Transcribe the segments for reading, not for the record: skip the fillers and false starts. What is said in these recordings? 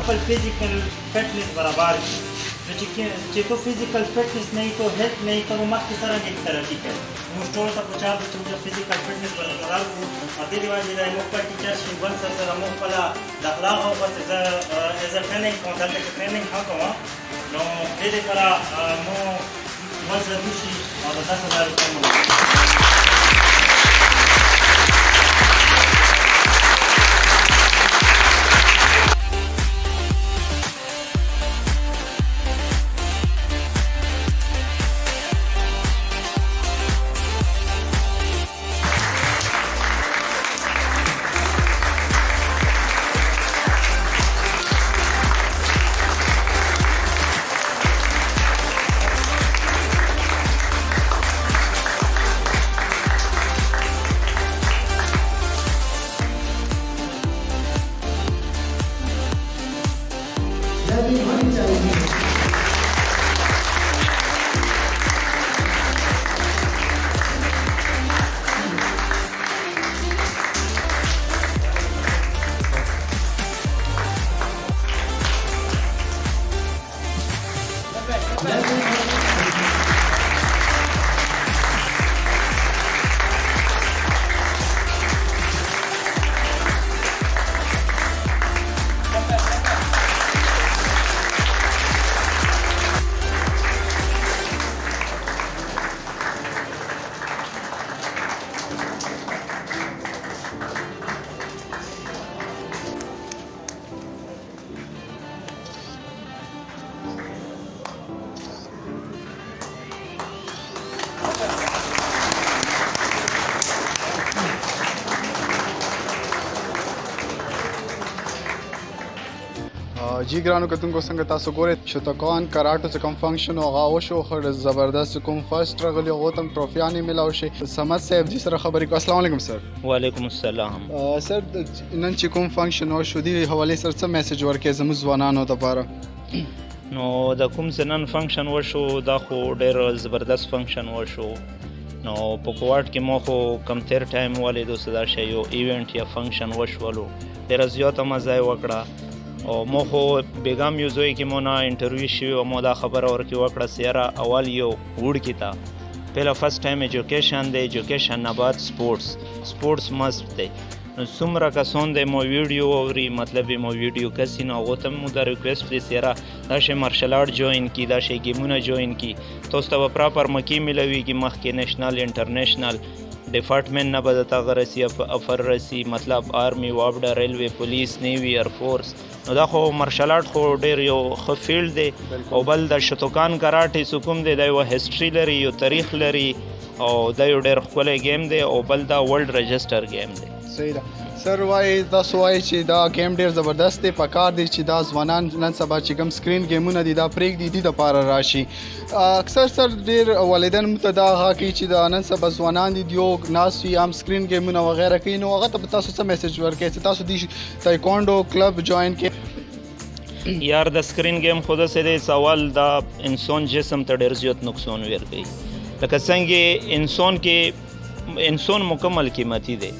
خپل فزیکل فټنس برابر چې تو فزیکل فټنس نه تو هیلث نه تو مخکې سره نه ترقی کوي موږ ټول ته پچار چې موږ فزیکل فټنس برقرار وو ا دې واجب دی موږ په ټیچر شي بل سره موږ په د اخلاق او په از ټریننګ کوم دلته ټریننګ ها کوم نو دې لپاره مو مزه وشي او د تاسو لپاره کوم जी ګرانو کتونکو څنګه تاسو ګورئ شوتوکان کراټو چې کوم فنکشن هغه وشو خو زبردست کوم فرست راغلی هغه ته ټروفیانې ملاو شي سمد صاحب جی سره خبرې کوو السلام علیکم سر وعلیکم السلام سر نن چې کوم فنکشن وشو دی حواله سره څه میسج ورکړي زموږ ځوانانو لپاره نو د کوم نن فنکشن وشو دا خو ډېر زبردست فنکشن وشو نو په کوهاټ کې مو خو کم تیر ټایم والے دوست دا شی یو ایونت یا فنکشن وشولو ډېر زیاته مزه وکړه او مو خو بیګام یو ځای کې مو نه انټرویو شوی او مو دا خبره ورکې وکړه سیاره اول یو وړکي ته پهله فرست ټایم ایجوکیشن دی ایجوکیشن نه بعد سپورټس مست دی نو څومره کسان دی مو ویډیو اوري مطلب مو ویډیو کسي نه هغو ته مو دا ریکویسټ دی سیاره دا شی مارشل آرټ جوین کي دا شی ګیمونه جوین کي تاسو ته به پراپر مکې میلویږي مخکې نیشنل انټرنیشنل ډپارټمنټ نه به درته هغه رسي افر رسي مطلب آرمي وابډه ریلوے پولیس نیوي ایرفورس نو دا خو مارشل آرټ خو ډېر یو ښه فیلډ دی او بل د شتوکان کراټې چې کوم دی دا یوه هسټري لري یو تاریخ لري او دا یو ډېر ښکلی گیم دی او بل دا ورلډ رجسټر گیم دی صحیح ده سر وایي تاسو وایي چې دا گیم ډېر زبردست دی پکار دی چې دا ځوانان نن سبا چې کوم سکرین ګیمونه دي دا پرېږدي دې دپاره راشي اکثر سر ډېر والدین موږ ته دا هغه کوي چې دا نن سبا ځوانان دي دیو ناست وي عام سکرین ګیمونه وغیره کوي نو هغه ته به تاسو څه میسج ورکوئ چې تاسو دې تایکوانډو کلب جوین کړئ یار د سکرین گیم خو داسې دی سوال دا انسان جسم ته ډېر زیات نقصان ورکوي لکه څنګه انسان مکمل قیمتي دی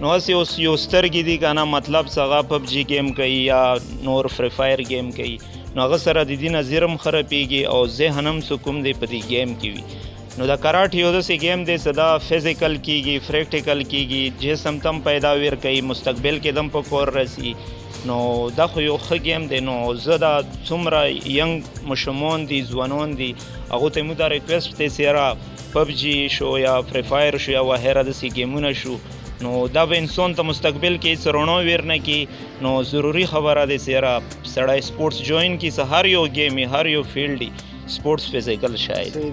نو هسې اوس یو سترګې دي که نه مطلب څه هغه پبجي گیم کوي یا نور فری فایر گیم کوي نو هغه سره د دې نه زیر هم خرابېږي او ذهن هم څه کوم دی په دې گیم کې وي نو دا کراټ یو داسې گیم دی چې دا فزیکل کېږي پریکټیکل کېږي جسم ته هم پیدا ورکوي مستقبل کې دم په کور رسي نو دا خو یو ښه گیم دی نو زه دا څومره ینګ ماشومان دي ځوانان دي هغو ته موږ دا ریکویسټ دی چې یاره پبجي شو یا فری فایر شو یا وغیره داسې گیمونه شو نو دا به انسان ته مستقبل کې هېڅ رڼا ویر نه کړي نو ضروري خبره دی چې یاره سړی سپورټس جوین کړي چې هر یو گیم هر یو فیلډ سپورټس فزیکل شی دی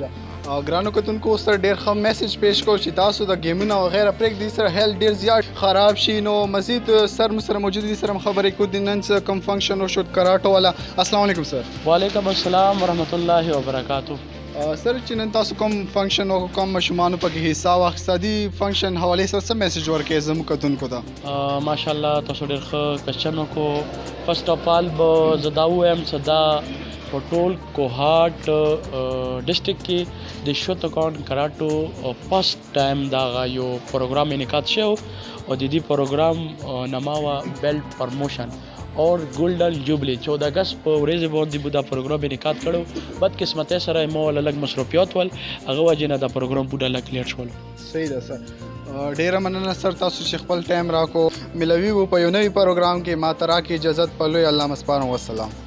ګرانو کتونکو سره ډېر ښه میسج پیش کوو چې تاسو د گیمونه وغیره پرېږدئ سره هیلث ډېر زیات خراب شي نو مزید سر مو سره موجود دي سره هم خبرې کوو د نن څه کوم فنکشن وشو کراټو والا السلام علیکم سر وعلیکم السلام ورحمۃ اللہ وبرکاتہ سر چې نن تاسو کوم فنکشن او کوم ماشومانو پکې حصہ واخیسته دي فنکشن حوالې سره څه میسج ورکوئ زموږ کتونکو ته ماشاءالله تاسو ډېر ښه کوشچن وکړو فرسټ اف آل به زه دا ووایم چې دا په ټول کوهاټ ډسټرکټ کې د شوتوکان کراټو فرسټ ټایم دغه یو پروګرام انعقاد شوی او د دې پروګرام نما وه بیلټ پرموشن اور ګولډن جوبلی 14 اګست په ورځې باندې به دا پروګرام انعقاد کړو بدقسمتۍ سره مو لږ مصروفیات ول هغه وجې نه دا پروګرام بوډه لږ لیټ شول صحیح ده سر ډیره مننه سر تاسو چې خپل ټایم راکو ملوي وو په یو نوي پروګرام کې ما ته راکړې اجازت په لوی الله مسپارم والسلام